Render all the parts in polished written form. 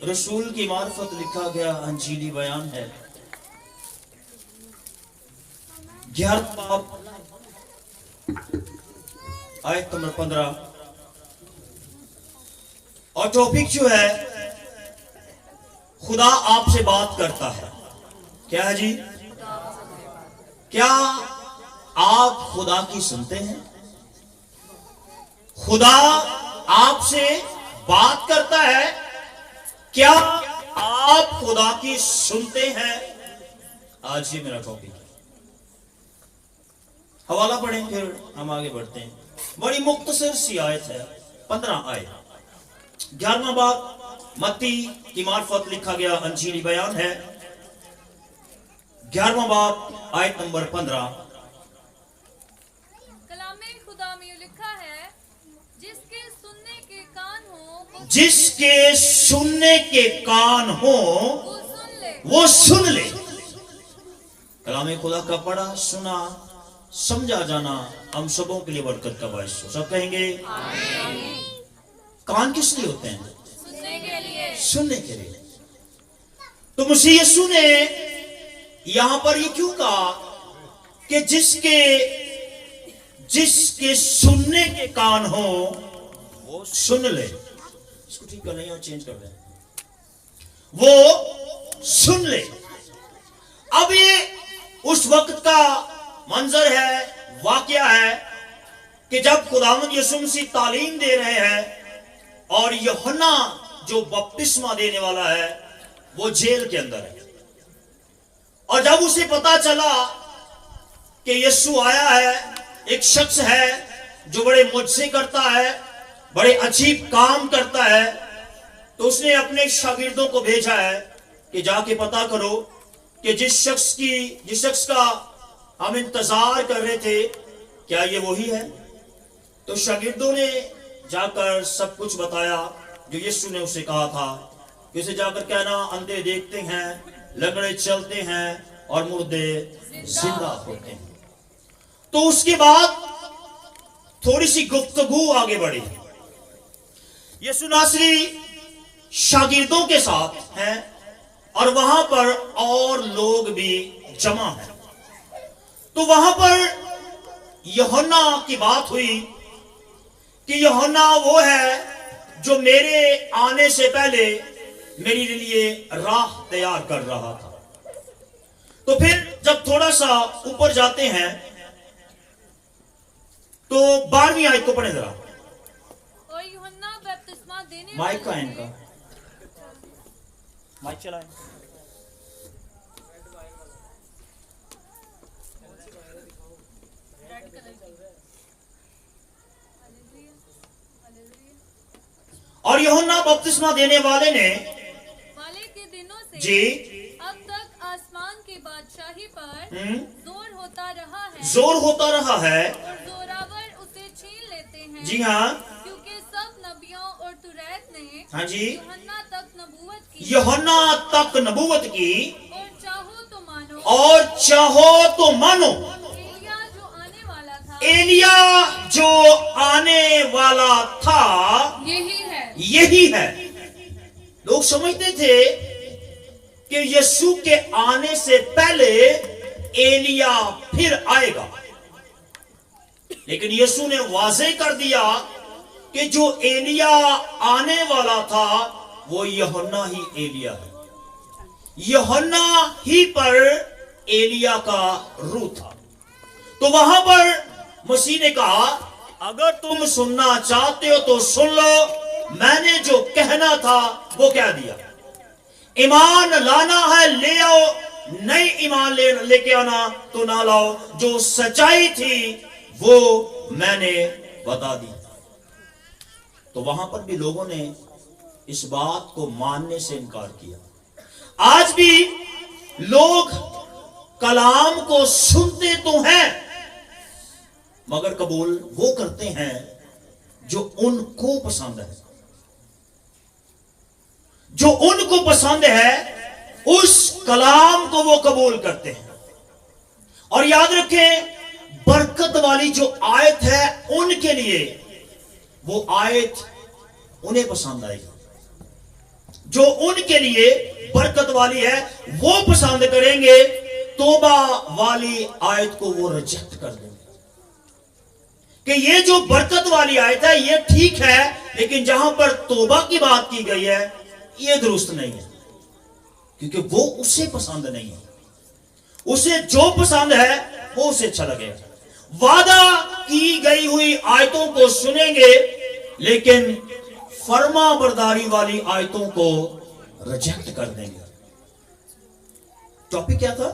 रसूल की मार्फत लिखा गया अंजीली बयान है। 11 बाब आयत नंबर 15 और टॉपिक जो है खुदा आपसे बात करता है। क्या है जी? क्या आप खुदा की सुनते हैं? खुदा आपसे बात करता है। क्या आप खुदा की सुनते हैं? आज ये मेरा टॉपिक है। हवाला पढ़ें फिर हम आगे बढ़ते हैं। बड़ी मुख्तसर सी आयत है, 15 आयत। 11वां बाब मत्ती की मार्फत लिखा गया अंजीली बयान है। 11वां बाब आयत नंबर 15। कलामे खुदा में लिखा है, जिसके सुनने के कान हो जिसके सुनने के कान हो वो सुन ले। वो सुन ले। कलामे खुदा का पढ़ा, सुना, समझा जाना हम सबों के लिए बरकत का बायस हो। सब कहेंगे आमीन। कान किस लिए होते हैं? सुनने के लिए। सुनने के लिए। तो मसीह यीशु ने यहां पर ये क्यों कहा कि जिसके सुनने के कान हो वो सुन ले। इसको ठीक कर नहीं और चेंज कर दे। वो सुन ले। अब ये उस वक्त का मंजर है, वाकया है कि जब खुदावंद यीशु मसीह तालीम दे रहे हैं और यूहन्ना जो बपतिस्मा देने वाला है वो जेल के अंदर है। और जब उसे पता चला कि यीशु आया है, एक शख्स है जो बड़े मुझसे करता है, बड़े अजीब काम करता है, तो उसने अपने शागिर्दों को भेजा है कि जाके पता करो कि जिस शख्स का हम इंतजार कर रहे थे क्या ये वही है। तो शागिर्दों ने जाकर सब कुछ बताया जो यीशु ने उसे कहा था। उसे जाकर कहना, अंधे देखते हैं, लंगड़े चलते हैं और मुर्दे जिंदा होते हैं। तो उसके बाद थोड़ी सी गुफ्तगू आगे बढ़ी। यीशु नासरी शागिर्दों के साथ हैं और वहां पर और लोग भी जमा हैं। तो वहां पर यूहन्ना की बात हुई कि यूहन्ना वो है जो मेरे आने से पहले मेरे लिए राह तैयार कर रहा था। तो फिर जब थोड़ा सा ऊपर जाते हैं तो 12वीं आयत को पढ़े जरा। और यूहन्ना बपतिस्मा देने माइक का वाले इनका माइक चलाएं। और यूहन्ना बपतिस्मा देने वाले के दिनों से जी अब तक आसमान की बादशाही पर जोर होता रहा है और जोरावर उसे छीन लेते हैं। जी हाँ, क्योंकि सब नबियों और तुरैत ने हाँ जी, यूहन्ना तक नबूवत की और चाहो तो मानो एलिया जो आने वाला था यही है। लोग समझते थे कि यीशु के आने से पहले एलिया फिर आएगा, लेकिन यीशु ने वाज़ेह कर दिया कि जो एलिया आने वाला था वो यूहन्ना ही एलिया है। यूहन्ना ही पर एलिया का रूह था। तो वहां पर मसीह ने कहा, अगर तुम सुनना चाहते हो तो सुन लो, मैंने जो कहना था वो कह दिया। ईमान लाना है ले आओ, नहीं ईमान लेके आना तो ना लाओ। जो सच्चाई थी वो मैंने बता दी। तो वहां पर भी लोगों ने इस बात को मानने से इनकार किया। आज भी लोग कलाम को सुनते तो हैं मगर कबूल वो करते हैं जो उनको पसंद है। जो उनको पसंद है उस कलाम को वो कबूल करते हैं। और याद रखें, बरकत वाली जो आयत है उनके लिए वो आयत उन्हें पसंद आएगी। जो उनके लिए बरकत वाली है वो पसंद करेंगे, तौबा वाली आयत को वो रिजेक्ट कर देंगे कि ये जो बरकत वाली आयत है ये ठीक है, लेकिन जहां पर तौबा की बात की गई है ये दुरुस्त नहीं है, क्योंकि वो उसे पसंद नहीं है। उसे जो पसंद है वो उसे अच्छा लगेगा। वादा की गई हुई आयतों को सुनेंगे, लेकिन फर्मा बरदारी वाली आयतों को रिजेक्ट कर देंगे। टॉपिक क्या था?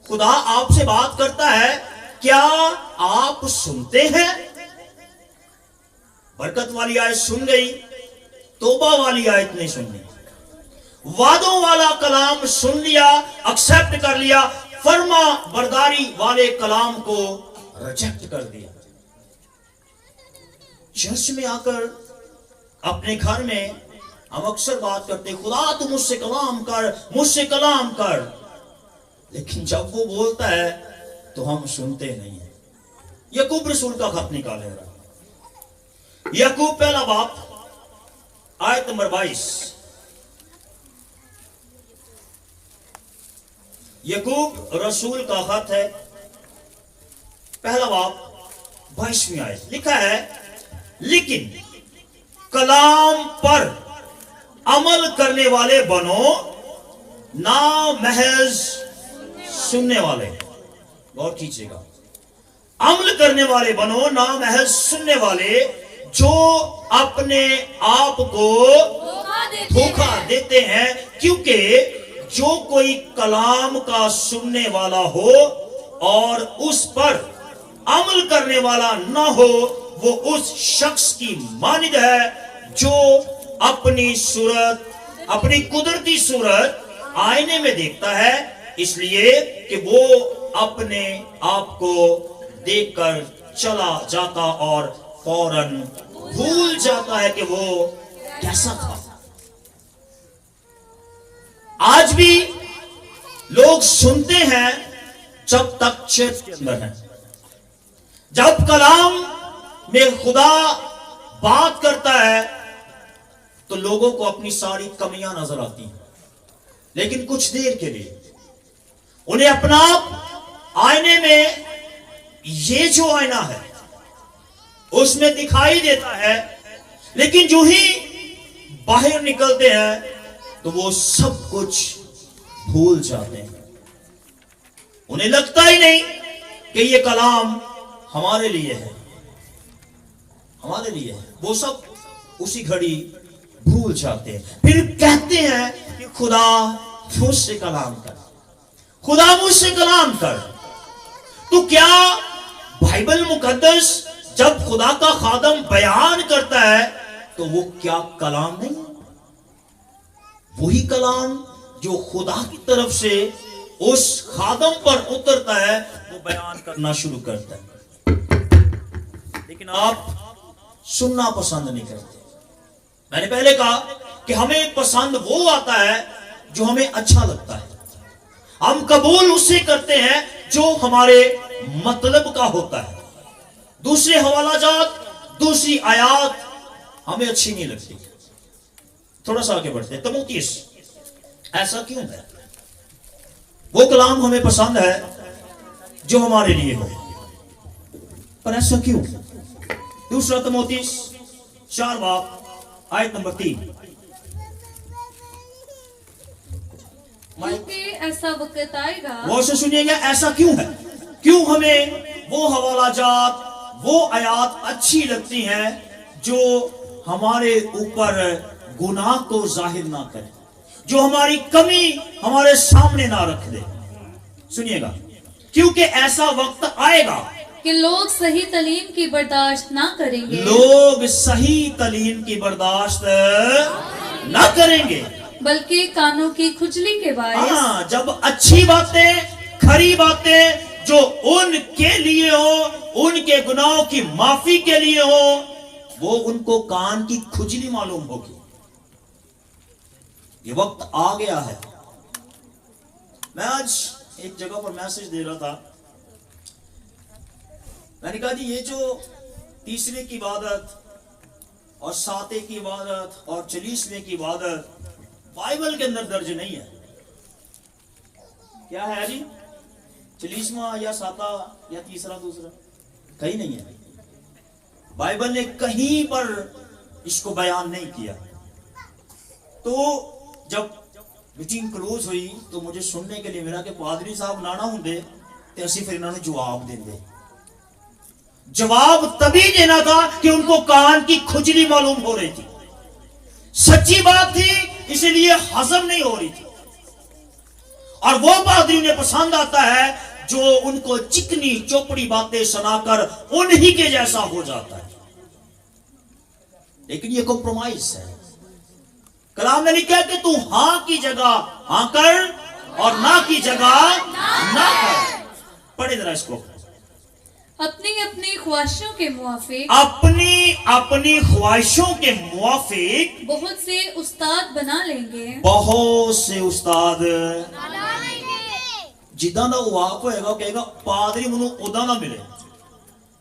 खुदा आपसे बात करता है, क्या आप सुनते हैं? बरकत वाली आयत सुन गई, तौबा वाली आयत नहीं सुननी। वादों वाला कलाम सुन लिया, एक्सेप्ट कर लिया, फर्मा बरदारी वाले कलाम को रिजेक्ट कर दिया। चर्च में आकर अपने घर में हम अक्सर बात करते, खुदा तू मुझसे कलाम कर, मुझसे कलाम कर, लेकिन जब वो बोलता है तो हम सुनते नहीं है। याकूब रसूल का खत निकाले रहा, याकूब पहला बाप आयत नंबर 22। याकूब रसूल का खत है, पहला बाप 22वीं आयत, लिखा है, लेकिन कलाम पर अमल करने वाले बनो, ना महज सुनने वाले। गौर कीजिएगा, अमल करने वाले बनो, ना महज सुनने वाले, जो अपने आप को धोखा देते हैं, क्योंकि जो कोई कलाम का सुनने वाला हो और उस पर अमल करने वाला ना हो, वो उस शख्स की मानिद है जो अपनी सूरत, अपनी कुदरती सूरत आईने में देखता है, इसलिए कि वो अपने आप को देखकर चला जाता और फौरन भूल जाता है कि वो कैसा था। आज भी लोग सुनते हैं जब तक चर्च के अंदर है। जब कलाम में खुदा बात करता है तो लोगों को अपनी सारी कमियां नजर आती हैं, लेकिन कुछ देर के लिए उन्हें अपना आईने में, ये जो आईना है उसमें दिखाई देता है, लेकिन जो ही बाहर निकलते हैं तो वो सब कुछ भूल जाते हैं। उन्हें लगता ही नहीं कि ये कलाम हमारे लिए है, हमारे लिए है। वो सब उसी घड़ी भूल जाते हैं। फिर कहते हैं कि खुदा मुझसे कलाम कर, खुदा मुझसे कलाम कर। तो क्या बाइबल मुकद्दस जब खुदा का खादम बयान करता है तो वो क्या कलाम नहीं? वही कलाम जो खुदा की तरफ से उस खादम पर उतरता है वो बयान करना शुरू करता है, लेकिन आप सुनना पसंद नहीं करते। मैंने पहले कहा कि हमें पसंद वो आता है जो हमें अच्छा लगता है, हम कबूल उससे करते हैं जो हमारे मतलब का होता है। दूसरे हवाला जात, दूसरी आयात हमें अच्छी नहीं लगती। थोड़ा सा आगे बढ़ते, तमुतीस, ऐसा क्यों है? वो कलाम हमें पसंद है जो हमारे लिए हो, पर ऐसा क्यों? दूसरा तमुतीस 4 बाब आयत नंबर 3। क्योंकि ऐसा वक्त आएगा, वो से सुनिएगा, ऐसा क्यों है? क्यों हमें वो हवाला जात, वो आयात अच्छी लगती हैं जो हमारे ऊपर गुनाह को जाहिर ना करे, जो हमारी कमी हमारे सामने ना रख दे। सुनिएगा, क्योंकि ऐसा वक्त आएगा कि लोग सही तालीम की बर्दाश्त ना करेंगे, लोग सही तालीम की बर्दाश्त ना करेंगे, बल्कि कानों की खुजली के बायस। हाँ, जब अच्छी बातें, खरी बातें जो उनके लिए हो, उनके गुनाहों की माफी के लिए हो, वो उनको कान की खुजली मालूम होगी। ये वक्त आ गया है। मैं आज एक जगह पर मैसेज दे रहा था, मैंने कहा जी ये जो तीसरे की इबादत, اور ساتے کی عبادت اور 40ویں کی عبادت بائبل کے اندر درج نہیں ہے. کیا ہے جی؟ 40واں یا ساتا یا تیسرا دوسرا کہیں نہیں ہے. بائبل نے کہیں پر اس کو بیان نہیں کیا. تو جب میٹنگ کلوز ہوئی تو مجھے سننے کے لیے ملا کہ پادری صاحب لانا ہوں دے تو اسی پھر انہوں نے جواب دیں دے. جواب تبھی دینا تھا کہ ان کو کان کی کھجلی معلوم ہو رہی تھی. سچی بات تھی اس لیے ہضم نہیں ہو رہی تھی. اور وہ پادری انہیں پسند آتا ہے جو ان کو چکنی چوپڑی باتیں سنا کر انہی کے جیسا ہو جاتا ہے. لیکن یہ کمپرومائز ہے. کلام نے لکھا ہے کہ تو ہاں کی جگہ ہاں کر اور نہ کی جگہ نہ کر. پڑھے ذرا اس کو. اپنی اپنی خواہشوں کے موافق اپنی اپنی خواہشوں کے موافق بہت سے استاد بنا لیں گے. بہت سے استاد جداں دا وہ آپ ہوئے گا کہے گا پادری منو ادا نہ ملے,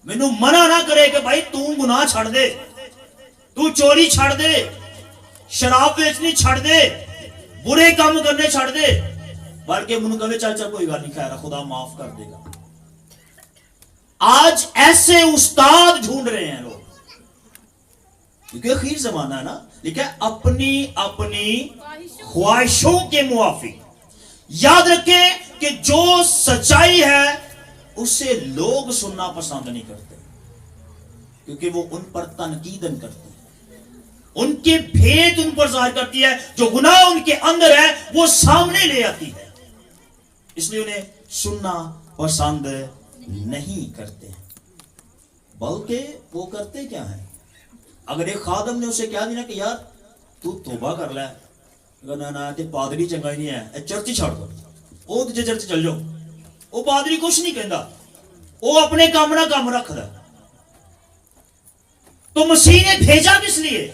مینو منع نہ کرے کہ بھائی تو گناہ چھڑ دے, تو چوری چھڑ دے, شراب بیچنی چھڑ دے, برے کام کرنے چھڑ دے, بلکہ منو کہے چل کوئی گل نہیں خیر خدا معاف کر دے گا. آج ایسے استاد ڈھونڈ رہے ہیں لوگ کیونکہ اخیر زمانہ ہے نا. لکھا ہے اپنی اپنی خواہشوں کے موافق. یاد رکھیں کہ جو سچائی ہے اسے لوگ سننا پسند نہیں کرتے کیونکہ وہ ان پر تنقیدن کرتے ہیں, ان کے بھید ان پر ظاہر کرتی ہے, جو گناہ ان کے اندر ہے وہ سامنے لے آتی ہے, اس لیے انہیں سننا پسند نہیں کرتے. بلکہ وہ کرتے کیا ہیں, اگر ایک خادم نے اسے کہا دینا کہ یار تو توبہ کر لے, نہ تے پادری چنگا ہی نہیں ہے, چرچ چھڑ دو, وہ تجھے چرچ چل جاؤ, وہ پادری کچھ نہیں کہندا, وہ اپنے کام نہ کام رکھدا. تو مسیح نے بھیجا کس لیے,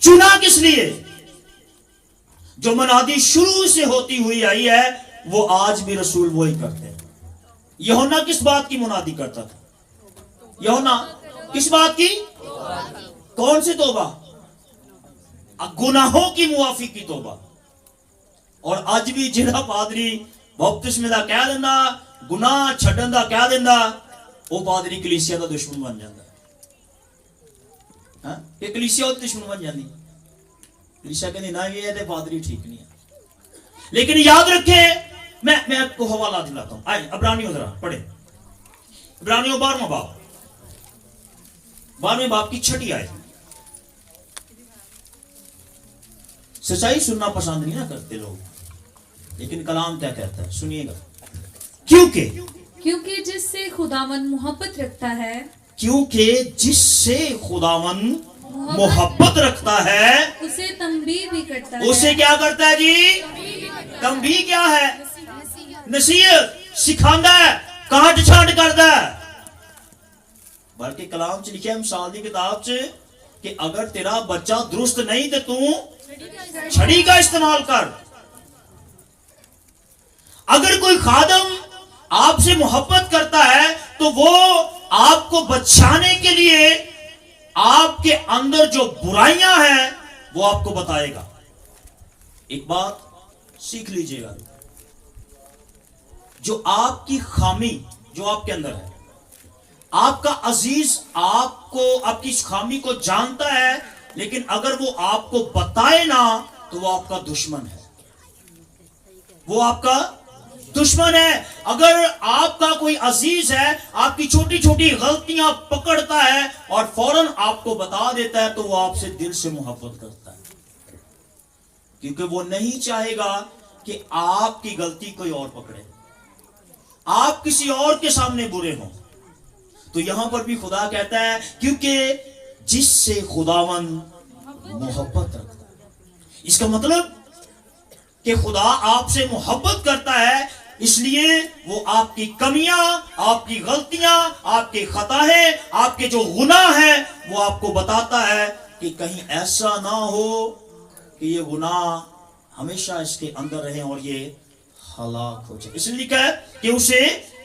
چنا کس لیے؟ جو منادی شروع سے ہوتی ہوئی آئی ہے وہ آج بھی رسول وہی کرتے ہیں. یوحنا کس بات کی منادی کرتا تھا؟ یوحنا کس بات کی؟ کون سی توبہ؟ گناہوں کی موافق کی توبہ. اور اج بھی جڑا پادری بپتسمے دا کہہ دیندا, گناہ چھڈن دا کہہ دیندا, وہ پادری کلیسیا دا دشمن بن جاندا ہے. ہاں کہ کلیسیا دا دشمن بن جاندی, کلیسیا کہندی نہ یہ تے پادری ٹھیک نہیں ہے. لیکن یاد رکھیں, میں آپ کو حوالہ دلاتا ہوں. آئے عبرانیوں ذرا پڑھیں, عبرانیوں 12ویں باب کی 6 آیت. سچائی سننا پسند نہیں نہ کرتے لوگ, لیکن کلام کیا کہتا ہے سنیے گا. کیونکہ جس سے خداوند محبت رکھتا ہے, کیونکہ جس سے خداوند محبت رکھتا ہے اسے تنبیہ بھی کرتا ہے. اسے کیا کرتا ہے جی؟ تنبیہ کیا ہے؟ نصیحت سکھاندا ہے, کاٹ چھانٹ کردا ہے. بلکہ کلام چ لکھا ہے مثال دی کتاب چ کہ اگر تیرا بچہ درست نہیں تو تو چھڑی کا استعمال کر. اگر کوئی خادم آپ سے محبت کرتا ہے تو وہ آپ کو بچانے کے لیے آپ کے اندر جو برائیاں ہیں وہ آپ کو بتائے گا. ایک بات سیکھ لیجئے گا, جو آپ کی خامی جو آپ کے اندر ہے, آپ کا عزیز آپ کو آپ کی اس خامی کو جانتا ہے, لیکن اگر وہ آپ کو بتائے نہ تو وہ آپ کا دشمن ہے. وہ آپ کا دشمن ہے. اگر آپ کا کوئی عزیز ہے, آپ کی چھوٹی چھوٹی غلطیاں پکڑتا ہے اور فوراً آپ کو بتا دیتا ہے تو وہ آپ سے دل سے محبت کرتا ہے, کیونکہ وہ نہیں چاہے گا کہ آپ کی غلطی کوئی اور پکڑے, آپ کسی اور کے سامنے برے ہوں. تو یہاں پر بھی خدا کہتا ہے کیونکہ جس سے خداوند محبت رکھتا ہے. اس کا مطلب کہ خدا آپ سے محبت کرتا ہے, اس لیے وہ آپ کی کمیاں, آپ کی غلطیاں, آپ کے خطائیں, آپ کے جو گناہ ہیں وہ آپ کو بتاتا ہے کہ کہیں ایسا نہ ہو کہ یہ گناہ ہمیشہ اس کے اندر رہے اور یہ ہلاک ہو جائے. اس لیے کہا ہے کہ اسے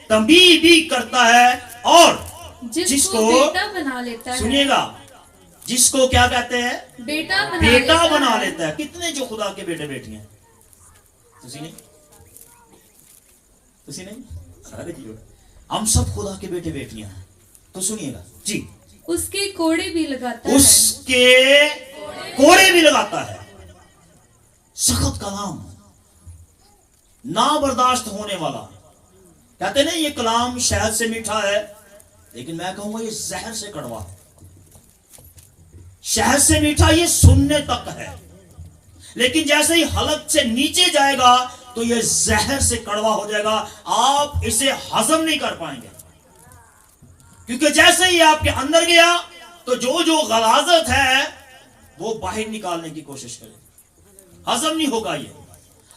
تنبیہ بھی کرتا ہے, اور جس کو بیٹا بنا لیتا ہے. سنیے گا, जिसको क्या कहते हैं, बेटा बना लेता है। कितने जो खुदा के बेटे बेटी हैं? तुसी नहीं, तुसी नहीं, सारे जी हम सब खुदा के बेटे बेटियां हैं। तो सुनिएगा जी, उसके कोड़े भी लगाता उसके कोड़े भी लगाता है। सख्त कलाम, ना बर्दाश्त होने वाला। कहते नहीं ये कलाम शहद से मीठा है, लेकिन मैं कहूंगा ये जहर से कड़वा है। शहद से मीठा ये सुनने तक है, लेकिन जैसे ही हलक से नीचे जाएगा तो ये जहर से कड़वा हो जाएगा। आप इसे हजम नहीं कर पाएंगे, क्योंकि जैसे ही आपके अंदर गया तो जो जो गलाजत है वो बाहर निकालने की कोशिश करें। हजम नहीं होगा ये।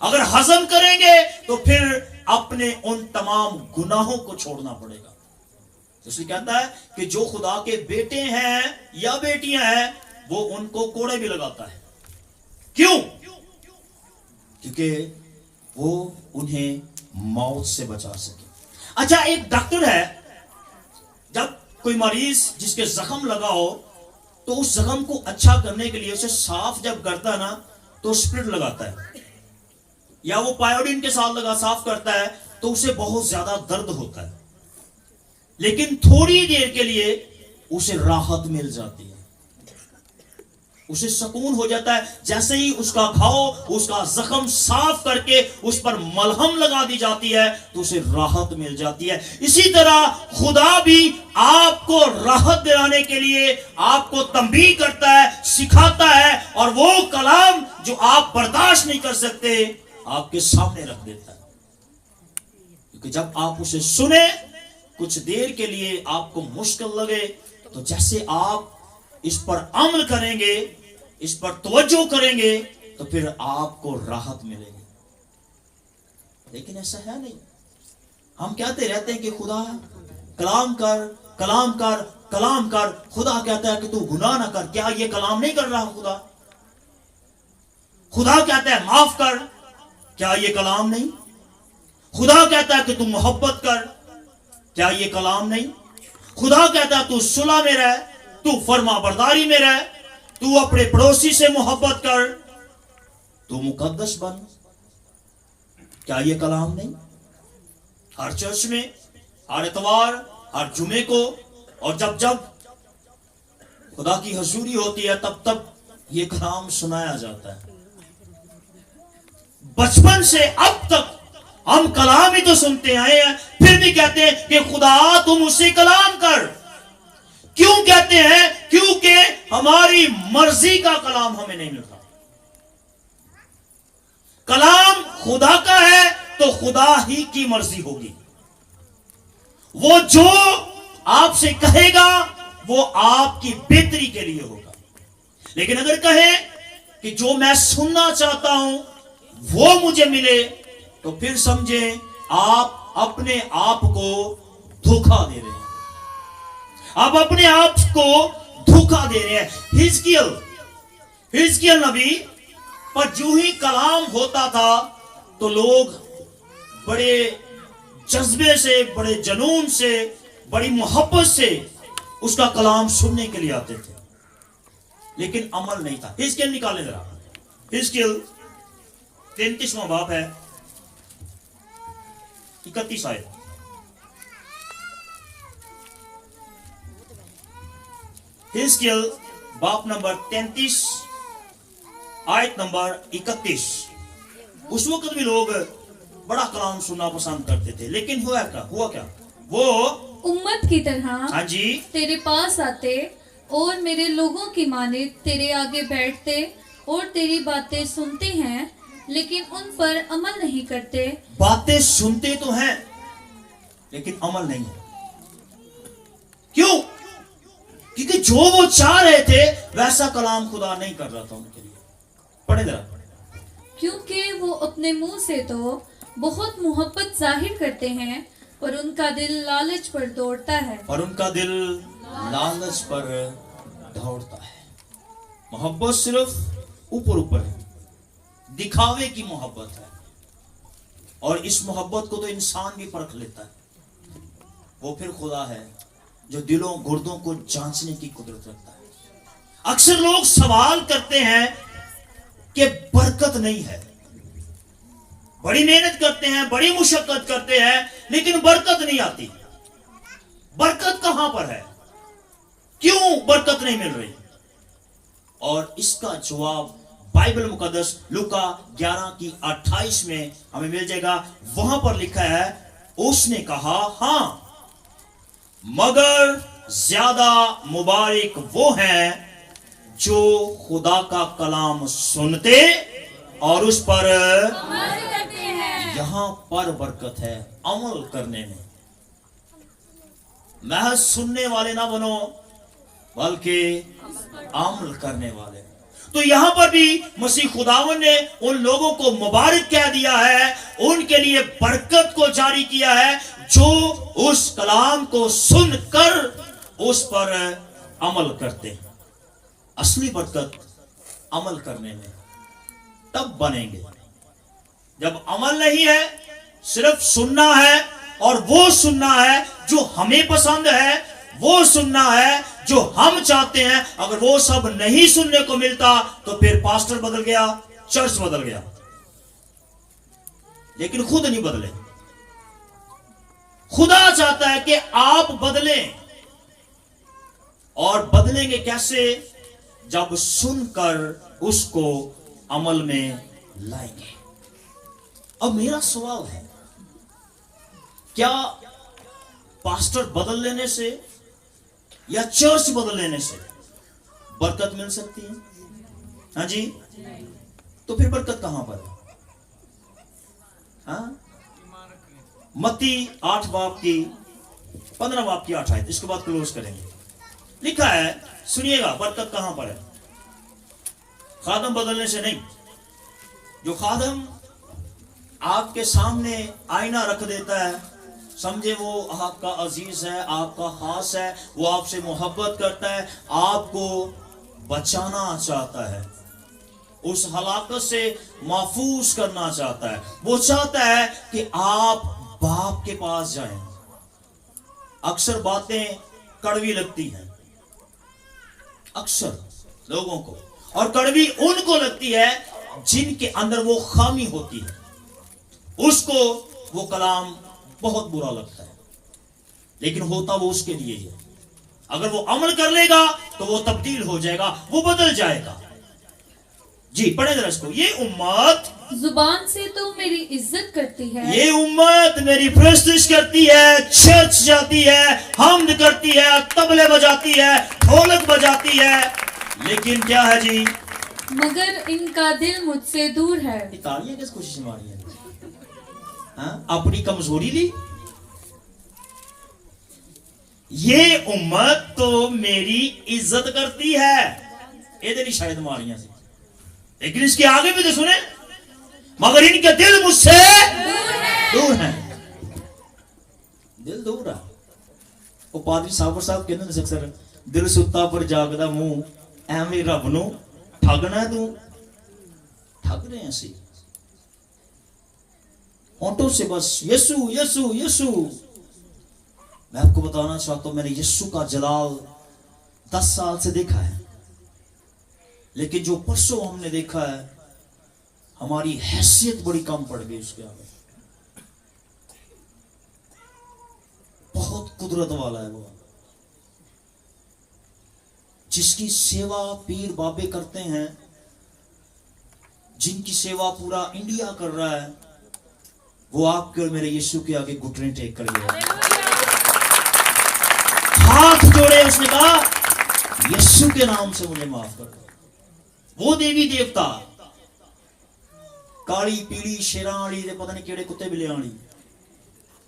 अगर हजम करेंगे तो फिर अपने उन तमाम गुनाहों को छोड़ना पड़ेगा। इसलिए कहता है कि जो खुदा के बेटे हैं या बेटियां हैं वो उनको कोड़े भी लगाता है। क्यों? क्योंकि वो उन्हें मौत से बचा सके। अच्छा, एक डॉक्टर है, जब कोई मरीज जिसके जख्म लगा हो तो उस जख्म को अच्छा करने के लिए उसे साफ जब करता है ना तो स्प्रिट लगाता है, या वो पायोडीन के साथ लगा साफ करता है तो उसे बहुत ज्यादा दर्द होता है, लेकिन थोड़ी देर के लिए उसे राहत मिल जाती है, उसे सुकून हो जाता है। जैसे ही उसका घाव, उसका जख्म साफ करके उस पर मलहम लगा दी जाती है तो उसे राहत मिल जाती है। इसी तरह खुदा भी आपको राहत दिलाने के लिए आपको तंबीह करता है, सिखाता है, और वो कलाम जो आप बर्दाश्त नहीं कर सकते आपके सामने रख देता है। क्योंकि जब आप उसे सुने, कुछ देर के लिए आपको मुश्किल लगे, तो जैसे आप इस पर अमल करेंगे, इस पर तवज्जो करेंगे, तो फिर आपको राहत मिलेगी। लेकिन ऐसा है नहीं। हम कहते रहते हैं कि खुदा कलाम कर, कलाम कर, कलाम कर। खुदा कहता है कि तू गुनाह ना कर। क्या ये कलाम नहीं कर रहा खुदा? खुदा कहता है माफ कर। क्या ये कलाम नहीं? खुदा कहता है कि तू मोहब्बत कर। क्या ये कलाम नहीं? खुदा कहता है तू सुलह में रह, तू फर्मा बरदारी में रह, तू अपने पड़ोसी से मोहब्बत कर, तू मुकद्दस बन। क्या ये कलाम नहीं? हर चर्च में, हर इतवार, हर जुमे को, और जब जब खुदा की हजूरी होती है तब तब ये कलाम सुनाया जाता है। बचपन से अब तक हम कलाम ही तो सुनते आए हैं, फिर भी कहते हैं कि खुदा तुम उससे कलाम कर। क्यों कहते हैं? क्योंकि हमारी मर्जी का कलाम हमें नहीं मिलता। कलाम खुदा का है तो खुदा ही की मर्जी होगी। वो जो आपसे कहेगा वो आपकी बेहतरी के लिए होगा। लेकिन अगर कहे कि जो मैं सुनना चाहता हूं वो मुझे मिले, तो फिर समझे आप अपने आप को धोखा दे रहे हैं। आप अपने आप को धोखा दे रहे हैं। हिजकिय्याह नबी पर जो ही कलाम होता था तो लोग बड़े जज्बे से, बड़े जुनून से, बड़ी मोहब्बत से उसका कलाम सुनने के लिए आते थे, लेकिन अमल नहीं था। हिजकिय्याह निकाले जरा। हिजकिय्याह 33वां बाब है, 31 आयत। हिजकिय्याह बाब नंबर 33 आयत नंबर 31। उस वक्त भी लोग बड़ा कलाम सुनना पसंद करते थे, लेकिन हुआ क्या? वो उम्मत की तरह हाँ जी तेरे पास आते और मेरे लोगों की माने तेरे आगे बैठते और तेरी बातें सुनते हैं, लेकिन उन पर अमल नहीं करते। बातें सुनते तो हैं लेकिन अमल नहीं है। क्यों? क्योंकि जो वो चाह रहे थे वैसा कलाम खुदा नहीं कर रहा था उनके लिए। पढ़े जरा। क्योंकि वो अपने मुंह से तो बहुत मोहब्बत जाहिर करते हैं, पर उनका दिल लालच पर दौड़ता है। दौड़ता है। मोहब्बत सिर्फ ऊपर है, दिखावे की मोहब्बत है, और इस मोहब्बत को तो इंसान भी परख लेता है। वो फिर खुदा है जो दिलों गुर्दों को जांचने की कुदरत रखता है। اکثر لوگ سوال کرتے ہیں کہ برکت نہیں ہے، بڑی محنت کرتے ہیں، بڑی مشقت کرتے ہیں، لیکن برکت نہیں آتی. برکت کہاں پر ہے؟ کیوں برکت نہیں مل رہی؟ اور اس کا جواب بائبل مقدس لوکا 11:28 میں ہمیں مل جائے گا. وہاں پر لکھا ہے، اس نے کہا ہاں، مگر زیادہ مبارک وہ ہیں جو خدا کا کلام سنتے اور اس پر عمل کرتے ہیں. یہاں پر برکت ہے عمل کرنے میں. محض سننے والے نہ بنو بلکہ عمل کرنے والے. تو یہاں پر بھی مسیح خداوند نے ان لوگوں کو مبارک کہہ دیا ہے، ان کے لیے برکت کو جاری کیا ہے جو اس کلام کو سن کر اس پر عمل کرتے ہیں. اصلی برکت عمل کرنے میں. تب بنیں گے. جب عمل نہیں ہے، صرف سننا ہے، اور وہ سننا ہے جو ہمیں پسند ہے، وہ سننا ہے جو ہم چاہتے ہیں. اگر وہ سب نہیں سننے کو ملتا تو پھر پاسٹر بدل گیا، چرچ بدل گیا، لیکن خود نہیں بدلے. خدا چاہتا ہے کہ آپ بدلیں. اور بدلیں گے کیسے؟ جب سن کر اس کو عمل میں لائیں گے. اب میرا سوال ہے، کیا پاسٹر بدل لینے سے یا چرچ بدل لینے سے برکت مل سکتی ہے؟ ہاں جی. تو پھر برکت کہاں پر ہے؟ ہاں، متی 15:8 آیت. اس کے بعد کلوز کریں گے. لکھا ہے، سنیے گا، برکت کہاں پر ہے؟ خادم بدلنے سے نہیں. جو خادم آپ کے سامنے آئینہ رکھ دیتا ہے، سمجھے وہ آپ کا عزیز ہے، آپ کا خاص ہے، وہ آپ سے محبت کرتا ہے، آپ کو بچانا چاہتا ہے، اس ہلاکت سے محفوظ کرنا چاہتا ہے. وہ چاہتا ہے کہ آپ باپ کے پاس جائیں. اکثر باتیں کڑوی لگتی ہیں اکثر لوگوں کو، اور کڑوی ان کو لگتی ہے جن کے اندر وہ خامی ہوتی ہے. اس کو وہ کلام بہت برا لگتا ہے، لیکن ہوتا وہ اس کے لیے ہی ہے. اگر وہ عمل کر لے گا تو وہ تبدیل ہو جائے گا، وہ بدل جائے گا. جی پڑھیں ذرا اس کو. یہ امت زبان سے تو میری عزت کرتی ہے، یہ امت میری پرستش کرتی ہے، چرچ جاتی ہے، حمد کرتی ہے، طبلے بجاتی ہے، ڈھولک بجاتی ہے، لیکن کیا ہے جی؟ مگر ان کا دل مجھ سے دور ہے. تالیاں کس کوشش ماری ہے؟ ہاں؟ اپنی کمزوری لی. یہ امت تو میری عزت کرتی ہے، یہ دلی شاید ماریاں سے، لیکن اس کے آگے بھی تو سنیں، مگر ان کے دل مجھ سے دور ہیں. دل دور ہے. وہ پادری صاحب کہنے سے اکثر دل ستا پر جاگدا منہ، ایویں رب نو ٹھگنا. تو ٹھگ رہے ہیں اسی ہونٹوں سے بس یسو یسو یسو. میں آپ کو بتانا چاہتا ہوں، میں نے یسو کا جلال 10 سال سے دیکھا ہے، لیکن جو پرسوں ہم نے دیکھا ہے، ہماری حیثیت بڑی کم پڑ گئی اس کے آگے. بہت قدرت والا ہے وہ، جس کی سیوا پیر بابے کرتے ہیں، جن کی سیوا پورا انڈیا کر رہا ہے، وہ آپ کے اور میرے یسوع کے آگے گھٹنے ٹیک کر گیا، ہاتھ جوڑے. اس نے کہا یسوع کے نام سے مجھے معاف کر دو. وہ دیوی دیوتا کالی پیلی شیراں والی دے پتہ نہیں کیڑے کتے بلیاں والی،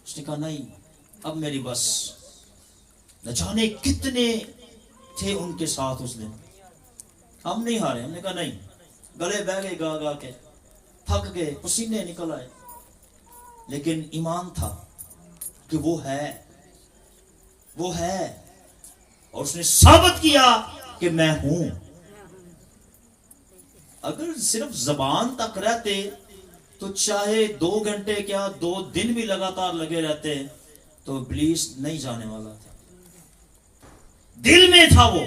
اس نے کہا نہیں، اب میری بس. نہ جانے کتنے تھے ان کے ساتھ اس دن، ہم نہیں ہارے. ہم نے کہا نہیں. گلے بہ گئے گا گا کے، تھک گئے، پسینے نکل آئے، لیکن ایمان تھا کہ وہ ہے، وہ ہے، اور اس نے ثابت کیا کہ میں ہوں. اگر صرف زبان تک رہتے تو چاہے 2 گھنٹے کیا 2 دن بھی لگاتار لگے رہتے تو ابلیس نہیں جانے والا تھا. دل میں تھا وہ،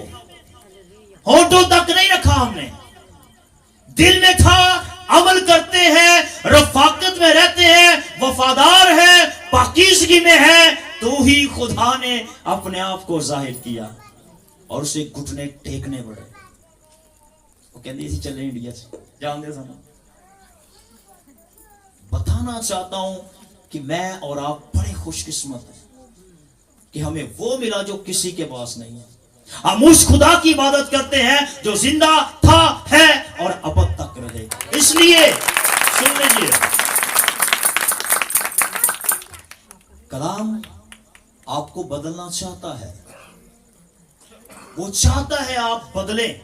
होठों तक नहीं रखा हमने, दिल में था, अमल करते हैं, रफाकत में रहते हैं, वफादार है, पाकीज़गी में है, तो ही खुदा ने अपने आप को जाहिर किया और उसे घुटने टेकने पड़े। वो कहती थी चले इंडिया से, जानते सुना। बताना चाहता हूं कि मैं और आप बड़े खुशकिस्मत हैं कि हमें वो मिला जो किसी के पास नहीं है। हम उस खुदा की इबादत करते हैं जो जिंदा था, है और अब तक रहेगा। इसलिए सुन लीजिए, कलाम आपको बदलना चाहता है, वो चाहता है आप बदलें,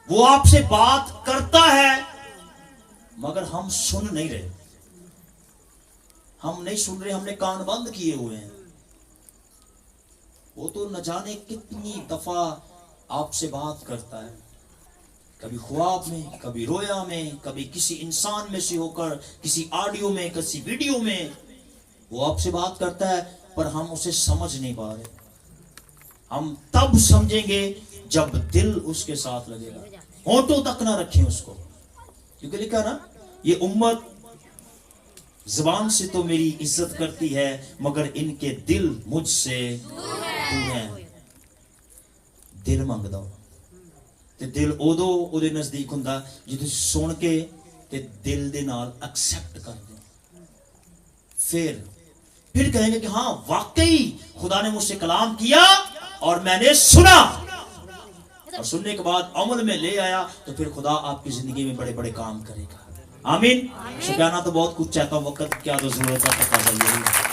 वो आपसे बात करता है, मगर हम सुन नहीं रहे, हम नहीं सुन रहे, हमने कान बंद किए हुए हैं। वो तो न जाने कितनी दफा आपसे बात करता है, कभी ख्वाब में, कभी रोया में, कभी किसी इंसान में से होकर, किसी ऑडियो में, किसी वीडियो में वो आपसे बात करता है, पर हम उसे समझ नहीं पा रहे। हम तब समझेंगे जब दिल उसके साथ लगेगा। होठों तक ना रखें उसको, क्योंकि लिखा ना, ये उम्मत जुबान से तो मेरी इज्जत करती है, मगर इनके दिल मुझसे दूर हैं। दिल मंगदा ते दिल उदो उहदे नजदीक हुंदा जे तुसीं सुन के ते दिल दे नाल एक्सेप्ट कर दो, फिर कहेंगे कि हाँ वाकई खुदा ने मुझसे कलाम किया और मैंने सुना, और सुनने के बाद अमल में ले आया, तो फिर खुदा आपकी जिंदगी में बड़े बड़े काम करेगा। आमीन। शुक्राना तो बहुत कुछ चाहता हूँ, वक्त क्या तो जरूरत है,